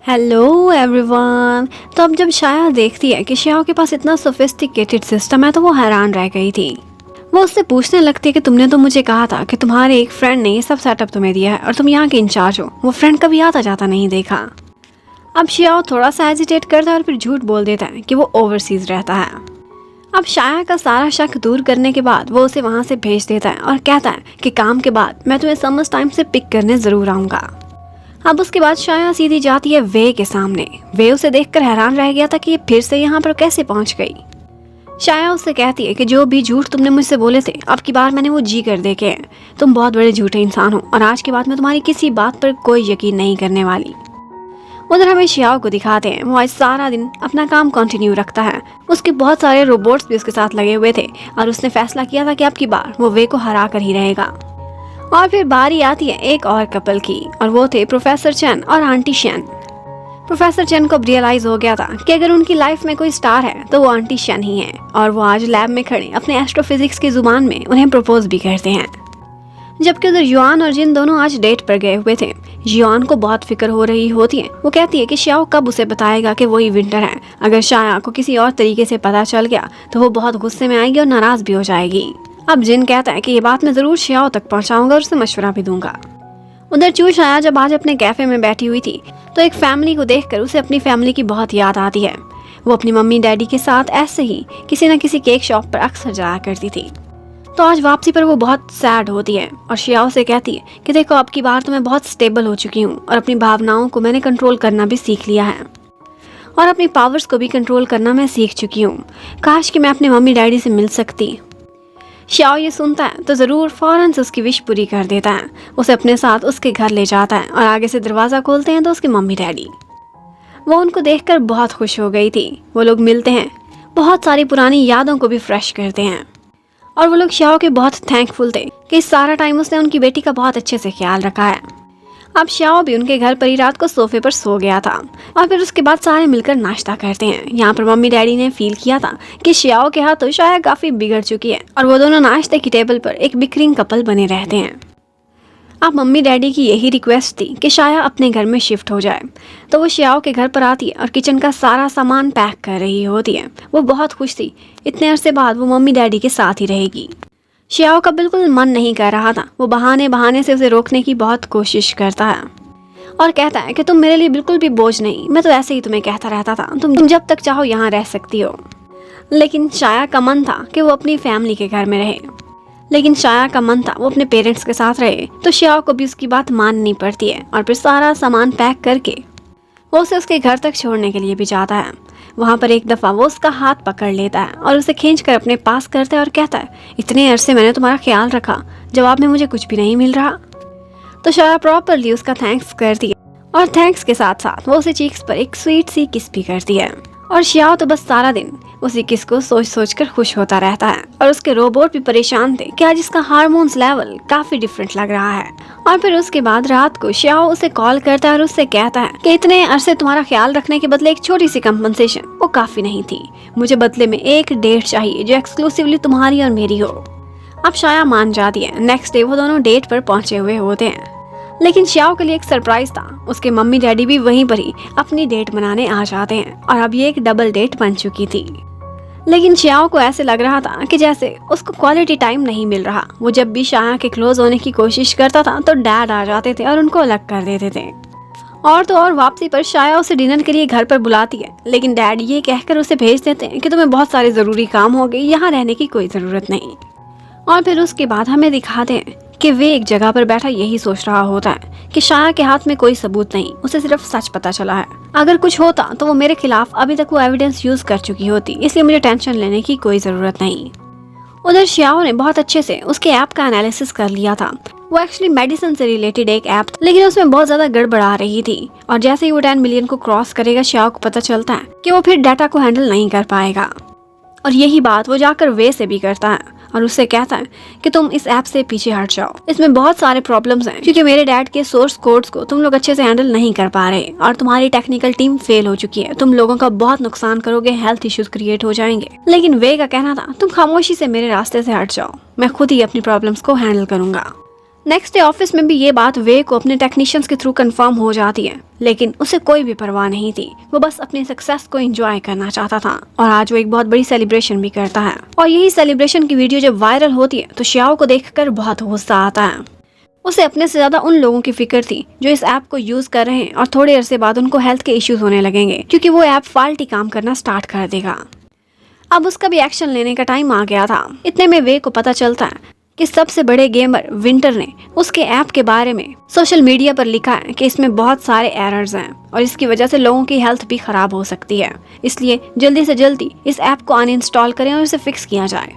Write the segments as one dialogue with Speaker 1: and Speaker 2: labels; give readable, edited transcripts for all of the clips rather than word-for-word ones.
Speaker 1: Hello everyone. तो अब जब शाया देखती है कि श्याओ के पास इतना सोफिस्टिकेटेड सिस्टम है तो वो हैरान रह गई थी। वो उससे पूछने लगती है कि तुमने तो मुझे कहा था कि तुम्हारे एक फ्रेंड ने ये सब सेटअप तुम्हें दिया है और तुम यहाँ के इंचार्ज हो। वो फ्रेंड कभी आता जाता नहीं देखा। अब श्याओ थोड़ा सा हेजिटेट करता है और फिर झूठ बोल देता है कि वो ओवरसीज रहता है। अब शाया का सारा शक दूर करने के बाद वो उसे वहाँ से भेज देता है और कहता है कि काम के बाद मैं तुम्हें समर्स टाइम से पिक करने ज़रूर आऊँगा। अब उसके बाद शाया सीधी जाती है वे के सामने। वे उसे देखकर हैरान रह गया था कि ये फिर से यहाँ पर कैसे पहुँच गई। शाया उससे कहती है कि जो भी झूठ तुमने मुझसे बोले थे अब की बार मैंने वो जी कर देखे हैं। तुम बहुत बड़े झूठे इंसान हो और आज के बाद मैं तुम्हारी किसी बात पर कोई यकीन नहीं करने वाली। उधर हमें श्याओ को दिखाते हैं। वो आज सारा दिन अपना काम कंटिन्यू रखता है। उसके बहुत सारे रोबोट्स भी उसके साथ लगे हुए थे और उसने फैसला किया था कि अब की बार वो वे को हरा कर ही रहेगा। और फिर बारी आती है एक और कपल की और वो थे प्रोफेसर चेन और आंटी शेन। प्रोफेसर चेन को अब रियलाइज हो गया था कि अगर उनकी लाइफ में कोई स्टार है तो वो आंटी शेन ही है और वो आज लैब में खड़े अपने एस्ट्रोफिजिक्स की जुबान में उन्हें प्रपोज भी करते हैं। जबकि उधर युआन और जिन दोनों आज डेट पर गए हुए थे। युआन को बहुत फिक्र हो रही होती है। वो कहती है कि श्याओ कब उसे बताएगा कि वही विंटर है। अगर शाया को किसी और तरीके से पता चल गया तो वो बहुत गुस्से में आएगी और नाराज भी हो जाएगी। अब जिन कहता है कि ये बात मैं जरूर श्याओ तक पहुंचाऊंगा और उसे मशवरा भी दूंगा। उधर चू शाया जब आज अपने कैफे में बैठी हुई थी तो एक फैमिली को देखकर उसे अपनी फैमिली की बहुत याद आती है। वो अपनी मम्मी डैडी के साथ ऐसे ही किसी न किसी केक शॉप पर अक्सर जाया करती थी। तो आज वापसी पर वो बहुत सैड होती है और श्याओ से कहती है कि देखो अब की बार तो मैं बहुत स्टेबल हो चुकी हूँ और अपनी भावनाओं को मैंने कंट्रोल करना भी सीख लिया है और अपनी पावर्स को भी कंट्रोल करना मैं सीख चुकी हूँ। काश कि मैं अपने मम्मी डैडी से मिल सकती। श्याओ ये सुनता है तो ज़रूर फौरन से उसकी विश पूरी कर देता है। उसे अपने साथ उसके घर ले जाता है और आगे से दरवाज़ा खोलते हैं तो उसके मम्मी डैडी। वो उनको देखकर बहुत खुश हो गई थी। वो लोग मिलते हैं, बहुत सारी पुरानी यादों को भी फ्रेश करते हैं और वो लोग श्याओ के बहुत थैंकफुल थे कि इस सारा टाइम उसने उनकी बेटी का बहुत अच्छे से ख्याल रखा है। अब श्याओ भी उनके घर पर ही रात को सोफे पर सो गया था और फिर उसके बाद सारे मिलकर नाश्ता करते हैं। यहाँ पर मम्मी डैडी ने फील किया था कि श्याओ के हाथों शाया काफ़ी बिगड़ चुकी है और वो दोनों नाश्ते की टेबल पर एक बिखरिंग कपल बने रहते हैं। अब मम्मी डैडी की यही रिक्वेस्ट थी कि शाया अपने घर में शिफ्ट हो जाए। तो वो श्याओ के घर पर आती है और किचन का सारा सामान पैक कर रही होती है। वो बहुत खुश थी, इतने अरसे बाद वो मम्मी डैडी के साथ ही रहेगी। श्याओ का बिल्कुल मन नहीं कर रहा था। वो बहाने बहाने से उसे रोकने की बहुत कोशिश करता है और कहता है कि तुम मेरे लिए बिल्कुल भी बोझ नहीं, मैं तो ऐसे ही तुम्हें कहता रहता था, तुम जब तक चाहो यहाँ रह सकती हो। लेकिन शाया का मन था कि वो अपनी फैमिली के घर में रहे। वो अपने पेरेंट्स के साथ रहे। तो श्याओ को भी उसकी बात माननी पड़ती है और फिर सारा सामान पैक करके वो उसे उसके घर तक छोड़ने के लिए भी जाता है। वहाँ पर एक दफ़ा वो उसका हाथ पकड़ लेता है और उसे खींचकर अपने पास करता है और कहता है, इतने अरसे मैंने तुम्हारा ख्याल रखा, जवाब में मुझे कुछ भी नहीं मिल रहा। तो शाया प्रॉपरली उसका थैंक्स करती है और थैंक्स के साथ साथ वो उसे चीक्स पर एक स्वीट सी किस भी करती है। और श्याओ तो बस सारा दिन उसी किस को सोच सोच कर खुश होता रहता है और उसके रोबोट भी परेशान थे कि आज इसका हार्मोन्स लेवल काफ़ी डिफरेंट लग रहा है। और फिर उसके बाद रात को श्याओ उसे कॉल करता है और उससे कहता है कि इतने अरसे तुम्हारा ख्याल रखने के बदले एक छोटी सी कंपनसेशन वो काफ़ी नहीं थी। मुझे बदले में एक डेट चाहिए जो एक्सक्लूसिवली तुम्हारी और मेरी हो। अब शाया मान जाती है। नेक्स्ट डे वो दोनों डेट पर पहुंचे हुए होते हैं। लेकिन श्याओ के लिए एक सरप्राइज था। उसके मम्मी डैडी भी वहीं पर ही अपनी डेट मनाने आ जाते हैं और अब ये एक डबल डेट बन चुकी थी। लेकिन श्याओ को ऐसे लग रहा था कि जैसे उसको क्वालिटी टाइम नहीं मिल रहा। वो जब भी शाया के क्लोज होने की कोशिश करता था तो डैड आ जाते थे और उनको अलग कर देते थे। और तो और वापसी पर शाया उसे डिनर के लिए घर पर बुलाती है, लेकिन डैड ये कहकर उसे भेज देते हैं कि तुम्हें बहुत सारे ज़रूरी काम हो गए, यहाँ रहने की कोई ज़रूरत नहीं। और फिर उसके बाद हमें दिखाते हैं कि वे एक जगह पर बैठा यही सोच रहा होता है कि शाया के हाथ में कोई सबूत नहीं, उसे सिर्फ सच पता चला है। अगर कुछ होता तो वो मेरे खिलाफ अभी तक वो एविडेंस यूज कर चुकी होती, इसलिए मुझे टेंशन लेने की कोई ज़रूरत नहीं। उधर श्याओ ने बहुत अच्छे से उसके ऐप का एनालिसिस कर लिया था। वो एक्चुअली मेडिसिन से रिलेटेड एक ऐप था, लेकिन उसमें बहुत ज़्यादा गड़बड़ आ रही थी और जैसे ही वो 10 मिलियन को क्रॉस करेगा श्याओ को पता चलता है कि वो फिर डाटा को हैंडल नहीं कर पाएगा। और यही बात वो जाकर वे से भी करता है और उससे कहता है कि तुम इस ऐप से पीछे हट जाओ, इसमें बहुत सारे प्रॉब्लम्स हैं क्योंकि मेरे डैड के सोर्स कोड्स को तुम लोग अच्छे से हैंडल नहीं कर पा रहे और तुम्हारी टेक्निकल टीम फेल हो चुकी है। तुम लोगों का बहुत नुकसान करोगे, हेल्थ इश्यूज क्रिएट हो जाएंगे। लेकिन वे का कहना था तुम खामोशी से मेरे रास्ते से हट जाओ, मैं खुद ही अपनी प्रॉब्लम्स को हैंडल करूंगा। नेक्स्ट डे ऑफिस में भी ये बात वे को अपने टेक्नीशियंस के थ्रू कंफर्म हो जाती है, लेकिन उसे कोई भी परवाह नहीं थी। वो बस अपनी सक्सेस को एंजॉय करना चाहता था और आज वो एक बहुत बड़ी सेलिब्रेशन भी करता है। और यही सेलिब्रेशन की वीडियो जब वायरल होती है तो शियाओ को देखकर बहुत गुस्सा आता है। उसे अपने से ज्यादा उन लोगों की फिक्र थी जो इस ऐप को यूज कर रहे हैं और थोड़े अरसे बाद उनको हेल्थ के इश्यूज होने लगेंगे क्योंकि वो ऐप फाल्टी काम करना स्टार्ट कर देगा। अब उसका भी एक्शन लेने का टाइम आ गया था। इतने में वे को पता चलता है कि सबसे बड़े गेमर विंटर ने उसके ऐप के बारे में सोशल मीडिया पर लिखा है कि इसमें बहुत सारे एरर्स हैं और इसकी वजह से लोगों की हेल्थ भी खराब हो सकती है, इसलिए जल्दी से जल्दी इस ऐप को अनइंस्टॉल करें और इसे फिक्स किया जाए।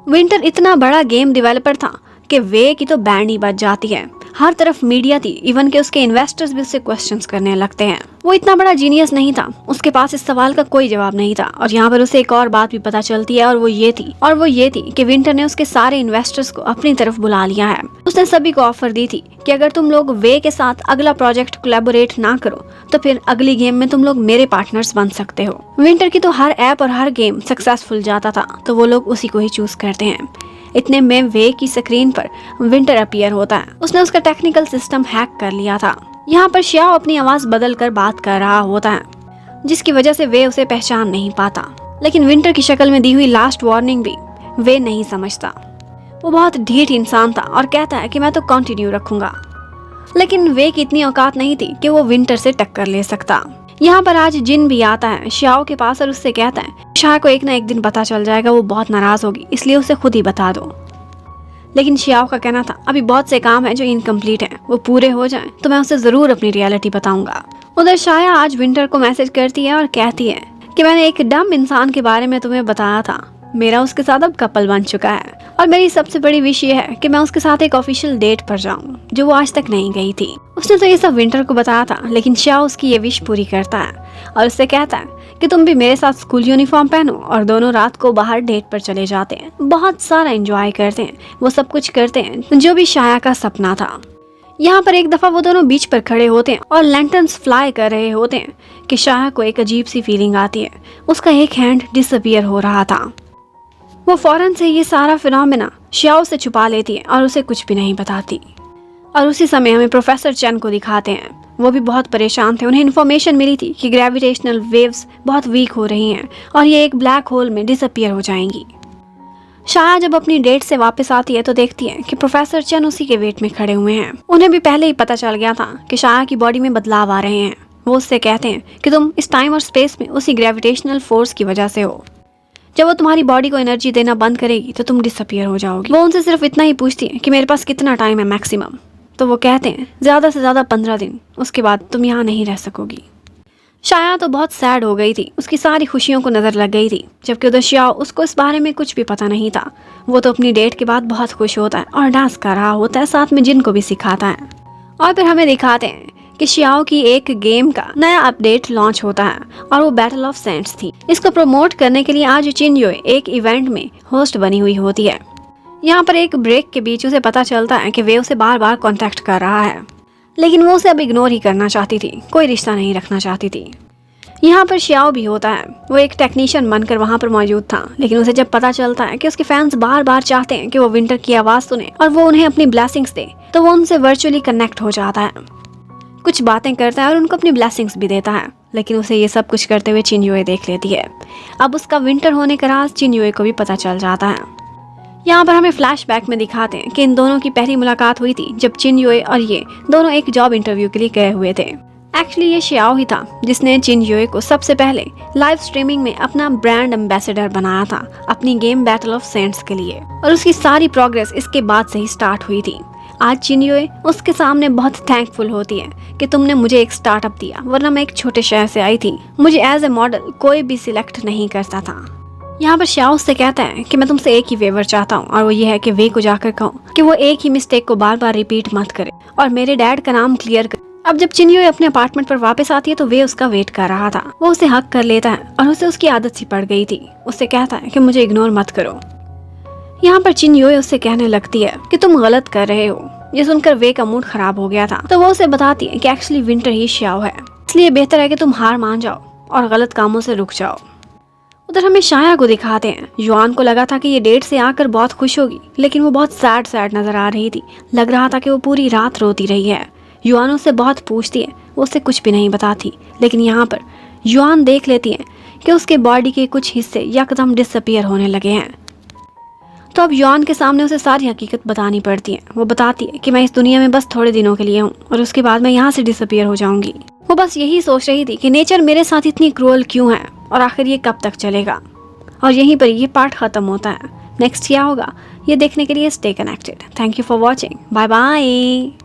Speaker 1: विंटर इतना बड़ा गेम डेवलपर था कि वे की तो बैंड ही बज जाती है। हर तरफ मीडिया थी, इवन के उसके इन्वेस्टर्स भी उससे क्वेश्चंस करने लगते हैं। वो इतना बड़ा जीनियस नहीं था, उसके पास इस सवाल का कोई जवाब नहीं था। और यहाँ पर उसे एक और बात भी पता चलती है और वो ये थी कि विंटर ने उसके सारे इन्वेस्टर्स को अपनी तरफ बुला लिया है। उसने सभी को ऑफर दी थी कि अगर तुम लोग वे के साथ अगला प्रोजेक्ट कोलैबोरेट ना करो तो फिर अगली गेम में तुम लोग मेरे पार्टनर्स बन सकते हो। विंटर की तो हर ऐप और हर गेम सक्सेसफुल जाता था तो वो लोग उसी को ही चूज करते हैं। इतने में वे की स्क्रीन पर विंटर अपीयर होता है। उसने उसका टेक्निकल सिस्टम हैक कर लिया था। यहाँ पर शियाओ अपनी आवाज बदल कर बात कर रहा होता है, जिसकी वजह से वे उसे पहचान नहीं पाता। लेकिन विंटर की शक्ल में दी हुई लास्ट वार्निंग भी वे नहीं समझता। वो बहुत ढीठ इंसान था और कहता है कि मैं तो कंटिन्यू रखूंगा, लेकिन वे की इतनी औकात नहीं थी कि वो विंटर से टक्कर ले सकता। यहाँ पर आज जिन भी आता है शियाओ के पास और उससे कहता है शाह को एक ना एक दिन पता चल जाएगा, वो बहुत नाराज होगी, इसलिए उसे खुद ही बता दो। लेकिन शियाओ का कहना था अभी बहुत से काम है जो इनकम्प्लीट हैं, वो पूरे हो जाएं तो मैं उसे जरूर अपनी रियलिटी बताऊंगा। उधर शाया आज विंटर को मैसेज करती है और कहती है कि मैंने एक डम इंसान के बारे में तुम्हें बताया था, मेरा उसके साथ अब कपल बन चुका है और मेरी सबसे बड़ी विश ये है कि मैं उसके साथ एक ऑफिशियल डेट पर जाऊं जो वो आज तक नहीं गई थी। उसने तो ये सब विंटर को बताया था, लेकिन शियाओ उसकी ये विश पूरी करता है और उससे कहता है कि तुम भी मेरे साथ स्कूल यूनिफॉर्म पहनो और दोनों रात को बाहर डेट पर चले जाते हैं, बहुत सारा एंजॉय करते हैं, वो सब कुछ करते हैं जो भी शाया का सपना था। यहाँ पर एक दफा वो दोनों बीच पर खड़े होते हैं और लैंटर्न्स फ्लाई कर रहे होते हैं कि शाया को एक अजीब सी फीलिंग आती है। उसका एक हैंड डिसअपीयर हो रहा था। वो फौरन से ये सारा फिनोमेना शियाओ से छुपा लेती है और उसे कुछ भी नहीं बताती। और उसी समय हमें प्रोफेसर चेन को दिखाते हैं। वो भी बहुत परेशान थे। उन्हें इन्फॉर्मेशन मिली थी कि ग्रेविटेशनल वेव्स बहुत वीक हो रही हैं और ये एक ब्लैक होल में डिसअपीयर हो जाएंगी। शाया जब अपनी डेट से वापस आती है तो देखती है कि प्रोफेसर चेन उसी के वेट में खड़े हुए हैं। उन्हें भी पहले ही पता चल गया था कि शाया की बॉडी में बदलाव आ रहे हैं। वो उससे कहते हैं कि तुम इस टाइम और स्पेस में उसी ग्रेविटेशनल फोर्स की वजह से हो। जब वो तुम्हारी बॉडी को एनर्जी देना बंद करेगी तो तुम डिसअपीयर हो जाओगी। वो उनसे सिर्फ इतना ही पूछती है कि मेरे पास कितना टाइम है मैक्सिमम, तो वो कहते हैं ज़्यादा से ज़्यादा 15 दिन, उसके बाद तुम यहाँ नहीं रह सकोगी। शाया तो बहुत सैड हो गई थी, उसकी सारी खुशियों को नज़र लग गई थी, जबकि उधर शियाओ उसको इस बारे में कुछ भी पता नहीं था। वो तो अपनी डेट के बाद बहुत खुश होता है और डांस कर रहा होता है, साथ में जिन को भी सिखाता है। और फिर हमें दिखाते हैं कि शियाओ की एक गेम का नया अपडेट लॉन्च होता है और वो बैटल ऑफ सेंट्स थी। इसको प्रमोट करने के लिए आज चिनयोए एक इवेंट में होस्ट बनी हुई होती है। यहाँ पर एक ब्रेक के बीच उसे पता चलता है कि वे उसे बार बार कांटेक्ट कर रहा है, लेकिन वो उसे अब इग्नोर ही करना चाहती थी, कोई रिश्ता नहीं रखना चाहती थी। यहाँ पर शियाओ भी होता है। वो एक टेक्नीशियन बनकर वहाँ पर मौजूद था, लेकिन उसे जब पता चलता है कि उसके फैंस बार बार चाहते हैं कि वो विंटर की आवाज़ सुने और वो उन्हें अपनी ब्लेसिंग्स दे, तो वो उनसे वर्चुअली कनेक्ट हो जाता है, कुछ बातें करता है और उनको अपनी ब्लेसिंग्स भी देता है। लेकिन उसे ये सब कुछ करते हुए चिनयोए देख लेती है। अब उसका विंटर होने का राज चिनयोए को भी पता चल जाता है। यहाँ पर हमें फ्लैशबैक में दिखाते हैं कि इन दोनों की पहली मुलाकात हुई थी जब चिनयोए और ये दोनों एक जॉब इंटरव्यू के लिए गए हुए थे। एक्चुअली ये शियाओ ही था जिसने चिनयोए को सबसे पहले लाइव स्ट्रीमिंग में अपना ब्रांड एम्बेसडर बनाया था अपनी गेम बैटल ऑफ सेंट्स के लिए, और उसकी सारी प्रोग्रेस इसके बाद से ही स्टार्ट हुई थी। आज चिनयोए उसके सामने बहुत थैंकफुल होती है कि तुमने मुझे एक स्टार्टअप दिया, वरना मैं एक छोटे शहर से आई थी, मुझे एज ए मॉडल कोई भी सिलेक्ट नहीं करता था। यहाँ पर शियाओ से कहता है कि मैं तुमसे एक ही फेवर चाहता हूँ, और वो ये है कि वे को जाकर कहूँ कि वो एक ही मिस्टेक को बार बार रिपीट मत करे और मेरे डैड का नाम क्लियर करे। अब जब चिनयोए अपने अपार्टमेंट पर वापस आती है तो वे उसका वेट कर रहा था। वो उसे हक कर लेता है और उसे उसकी आदत सी पड़ गई थी। उससे कहता है कि मुझे इग्नोर मत करो। यहाँ पर चिनयोए उससे कहने लगती है कि तुम गलत कर रहे हो। ये सुनकर वे का मूड खराब हो गया था, तो वो उसे बताती है कि एक्चुअली विंटर ही शियाओ है, इसलिए बेहतर है कि तुम हार मान जाओ और गलत कामों से रुक जाओ। उधर हमें शाया को दिखाते हैं। युआन को लगा था कि ये डेट से आकर बहुत खुश होगी, लेकिन वो बहुत सैड सैड नजर आ रही थी। लग रहा था कि वो पूरी रात रोती रही है। युआन उससे बहुत पूछती है, वो उससे कुछ भी नहीं बताती, लेकिन यहाँ पर युआन देख लेती है कि उसके बॉडी के कुछ हिस्से यकदम डिसअपीयर होने लगे हैं। तो अब युआन के सामने उसे सारी हकीकत बतानी पड़ती है। वो बताती है कि मैं इस दुनिया में बस थोड़े दिनों के लिए हूँ और उसके बाद मैं यहाँ से डिसअपीयर हो जाऊंगी। वो बस यही सोच रही थी कि नेचर मेरे साथ इतनी क्रूअल क्यों है और आखिर ये कब तक चलेगा। और यहीं पर ये पार्ट खत्म होता है। नेक्स्ट क्या होगा ये देखने के लिए stay connected. Thank you for watching. Bye bye.